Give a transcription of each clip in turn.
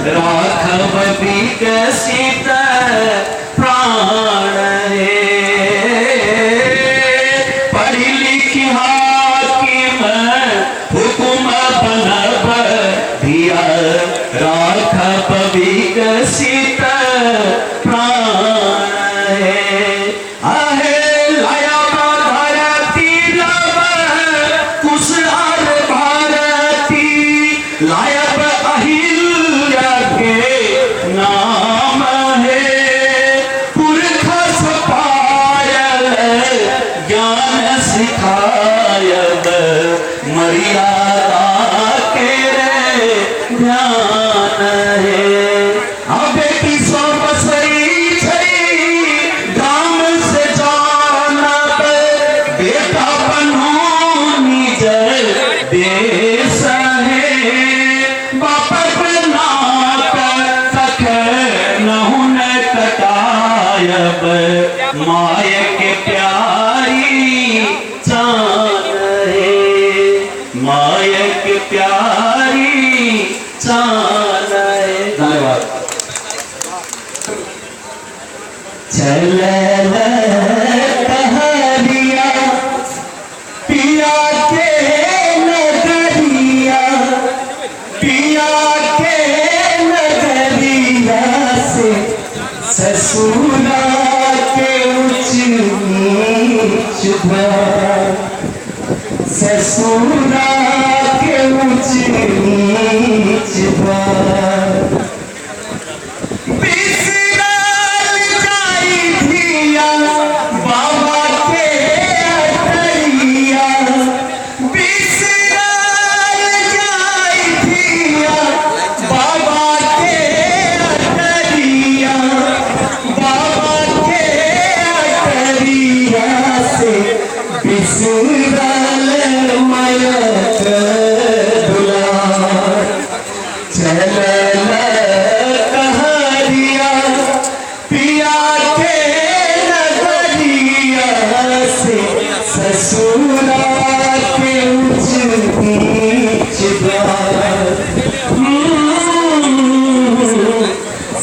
राघव विकसित प्राण पढ़ी लिखी हाकिम हुकुम बनब दिया राघव विकसित प्राण आहे लाया धरती लब कुशल भारती लायब अहिल्या के नाम है पुरख सपायल ज्ञान सिखायब मर्यादा के ध्यान है अबे की सो बसई गाम से जानब बेटा बनो निज देश है बाप नाक तक नहुन कटायब माय के प्यारी चान है माय के प्यारी चान है। धन्यवाद। चल कहरिया पिया के नगरिया पिया के नगरिया से ससुरा के ऊंच नीच ससुरा के ऊंच नीच ससुरा के ऊंच नीच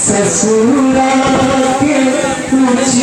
ससुरा के ऊंच